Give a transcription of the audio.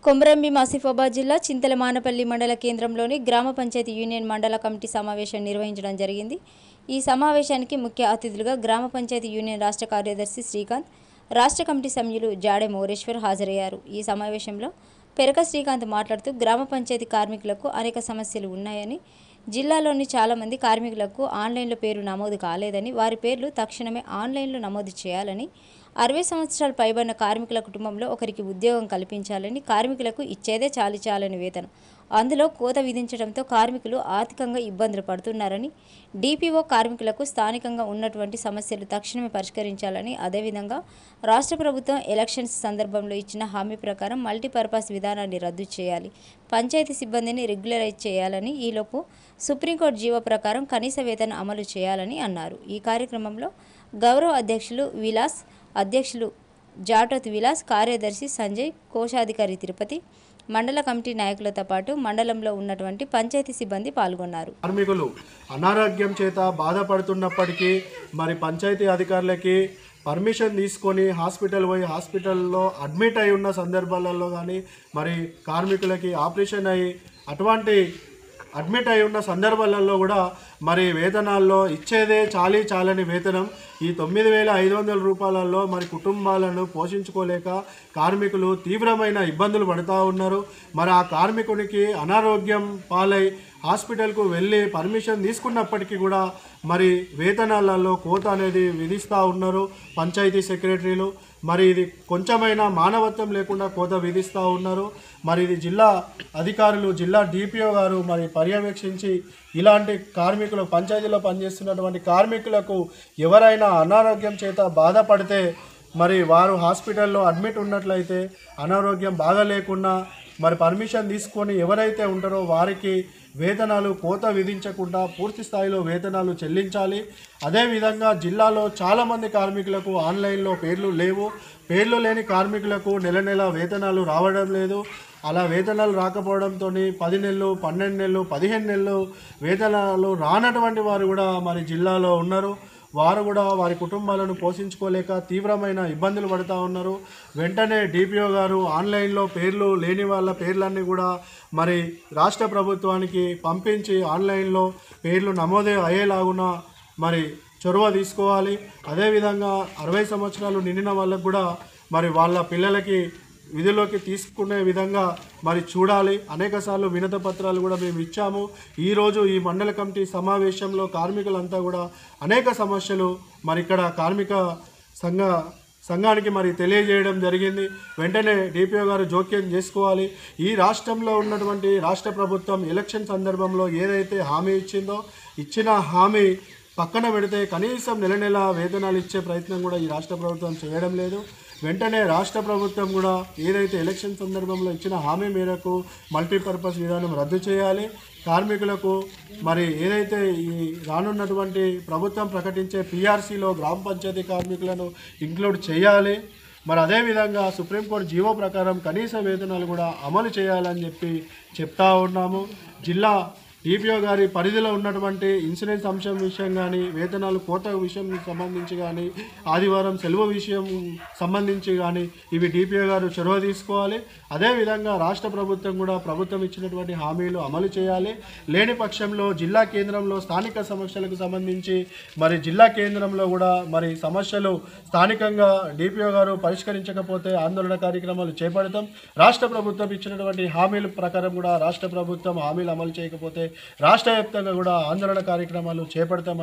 కొమరంభీం ఆసిఫాబాద్ జిల్లా చింతలమానపల్లి మండల కేంద్రంలోని గ్రామ పంచాయతీ యూనియన్ మండల కమిటీ సమావేశం నిర్వహించడం జరిగింది. ఈ సమావేశానికి ముఖ్య అతిథులుగా గ్రామ పంచాయతీ యూనియన్ రాష్ట్ర కార్యదర్శి శ్రీకాంత్, రాష్ట్ర కమిటీ సభ్యులు జాడే మోరేశ్వర్ హాజరయ్యారు. ఈ సమావేశంలో పెరక శ్రీకాంత్ మాట్లాడుతూ గ్రామ పంచాయతీ కార్మికులకు అనేక సమస్యలు ఉన్నాయని, జిల్లాలోని చాలామంది కార్మికులకు ఆన్లైన్లో పేరు నమోదు కాలేదని, వారి పేర్లు తక్షణమే ఆన్లైన్లో నమోదు చేయాలని, 60 సంవత్సరాలు పైబడిన కార్మికుల కుటుంబంలో ఒకరికి ఉద్యోగం కల్పించాలని, కార్మికులకు ఇచ్చేదే చాలని వేతనం, అందులో కోత విధించడంతో కార్మికులు ఆర్థికంగా ఇబ్బందులు పడుతున్నారని, డిపిఓ కార్మికులకు స్థానికంగా ఉన్నటువంటి సమస్యలు తక్షణమే పరిష్కరించాలని, అదేవిధంగా రాష్ట్ర ప్రభుత్వం ఎలక్షన్స్ సందర్భంలో ఇచ్చిన హామీ ప్రకారం మల్టీపర్పస్ విధానాన్ని రద్దు చేయాలి, పంచాయతీ సిబ్బందిని రెగ్యులరైజ్ చేయాలని, ఈలోపు సుప్రీంకోర్టు జీవో ప్రకారం కనీస వేతనం అమలు చేయాలని అన్నారు. ఈ కార్యక్రమంలో గౌరవ అధ్యక్షులు విలాస్, అధ్యక్షులు జాటోత్ విలాస్, కార్యదర్శి సంజయ్, కోశాధికారి తిరుపతి, మండల కమిటీ నాయకులతో పాటు మండలంలో ఉన్నటువంటి పంచాయతీ సిబ్బంది పాల్గొన్నారు. కార్మికులు అనారోగ్యం చేత బాధపడుతున్నప్పటికీ మరి పంచాయతీ అధికారులకి పర్మిషన్ తీసుకొని హాస్పిటల్లో అడ్మిట్ అయి ఉన్న సందర్భాలలో కానీ మరి కార్మికులకి ఆపరేషన్ అయ్యి అటువంటి అడ్మిట్ అయి ఉన్న సందర్భాలలో కూడా మరి వేతనాల్లో ఇచ్చేదే చాలని వేతనం. ఈ 9,500 రూపాయలలో మరి కుటుంబాలను పోషించుకోలేక కార్మికులు తీవ్రమైన ఇబ్బందులు పడుతూ ఉన్నారు. మరి ఆ కార్మికునికి అనారోగ్యం పాలై హాస్పిటల్కు వెళ్ళి పర్మిషన్ తీసుకున్నప్పటికీ కూడా మరి వేతనాలలో కోత అనేది విధిస్తూ ఉన్నారు పంచాయతీ సెక్రటరీలు. మరి ఇది కొంచెమైనా మానవత్వం లేకుండా కోత విధిస్తూ ఉన్నారు. మరి ఇది జిల్లా అధికారులు, జిల్లా డిపిఓ గారు మరి పర్యవేక్షించి ఇలాంటి కార్మికులు, పంచాయతీలో పనిచేస్తున్నటువంటి కార్మికులకు ఎవరైనా అనారోగ్యం చేత బాధపడితే మరి వారు హాస్పిటల్లో అడ్మిట్ ఉన్నట్లయితే అనారోగ్యం బాగా లేకున్నా మరి పర్మిషన్ తీసుకొని ఎవరైతే ఉంటారో వారికి వేతనాలు కోత విధించకుండా పూర్తి స్థాయిలో వేతనాలు చెల్లించాలి. అదేవిధంగా జిల్లాలో చాలామంది కార్మికులకు ఆన్లైన్లో పేర్లు లేవు. పేర్లు లేని కార్మికులకు నెల వేతనాలు రావడం లేదు. అలా వేతనాలు రాకపోవడంతో 10 నెలలు, 12 నెలలు, 15 నెలలు వేతనాలు రానటువంటి వారు కూడా మరి జిల్లాలో ఉన్నారు. వారు కూడా వారి కుటుంబాలను పోషించుకోలేక తీవ్రమైన ఇబ్బందులు పడుతూ ఉన్నారు. వెంటనే డిపిఓ గారు ఆన్లైన్లో పేర్లు లేని వాళ్ళ పేర్లన్నీ కూడా మరి రాష్ట్ర ప్రభుత్వానికి పంపించి ఆన్లైన్లో పేర్లు నమోదే అయ్యేలాగున మరి చొరవ తీసుకోవాలి. అదేవిధంగా 60 సంవత్సరాలు నిండిన వాళ్ళకు కూడా మరి వాళ్ళ పిల్లలకి విధుల్లోకి తీసుకునే విధంగా మరి చూడాలి. అనేకసార్లు వినతి పత్రాలు కూడా మేము ఇచ్చాము. ఈరోజు ఈ మండల కమిటీ సమావేశంలో కార్మికులంతా కూడా అనేక సమస్యలు మరి ఇక్కడ కార్మిక సంఘానికి మరి తెలియజేయడం జరిగింది. వెంటనే డిపిఓ గారు జోక్యం చేసుకోవాలి. ఈ రాష్ట్రంలో ఉన్నటువంటి రాష్ట్ర ప్రభుత్వం ఎలక్షన్ సందర్భంలో ఏదైతే హామీ ఇచ్చిందో ఇచ్చిన హామీ పక్కన పెడితే కనీసం నెల వేతనాలు ఇచ్చే ప్రయత్నం కూడా ఈ రాష్ట్ర ప్రభుత్వం చేయడం లేదు. వెంటనే రాష్ట్ర ప్రభుత్వం కూడా ఏదైతే ఎలక్షన్ సందర్భంలో ఇచ్చిన హామీ మేరకు మల్టీపర్పస్ విధానం రద్దు చేయాలి. కార్మికులకు మరి ఏదైతే ఈ రానున్నటువంటి ప్రభుత్వం ప్రకటించే పిఆర్సీలో గ్రామ పంచాయతీ కార్మికులను ఇంక్లూడ్ చేయాలి. మరి అదేవిధంగా సుప్రీంకోర్టు జీవో ప్రకారం కనీస వేతనాలు కూడా అమలు చేయాలని చెప్తా ఉన్నాము. జిల్లా డిపిఓ గారి పరిధిలో ఉన్నటువంటి ఇన్సూరెన్స్ అంశం విషయం కానీ, వేతనాలు కోత విషయం సంబంధించి కానీ, ఆదివారం సెలవు విషయం సంబంధించి కానీ ఇవి డిపిఓ గారు చొరవ తీసుకోవాలి. అదేవిధంగా రాష్ట్ర ప్రభుత్వం కూడా ప్రభుత్వం ఇచ్చినటువంటి హామీలు అమలు చేయాలి. లేని పక్షంలో జిల్లా కేంద్రంలో స్థానిక సమస్యలకు సంబంధించి మరి జిల్లా కేంద్రంలో కూడా మరి సమస్యలు స్థానికంగా డిపిఓ గారు పరిష్కరించకపోతే ఆందోళన కార్యక్రమాలు చేపడతాం. రాష్ట్ర ప్రభుత్వం ఇచ్చినటువంటి హామీల ప్రకారం కూడా రాష్ట్ర ప్రభుత్వం హామీలు అమలు చేయకపోతే రాష్ట్ర వ్యాప్తంగా కూడా ఆందోళన కార్యక్రమాలు చేపడతామని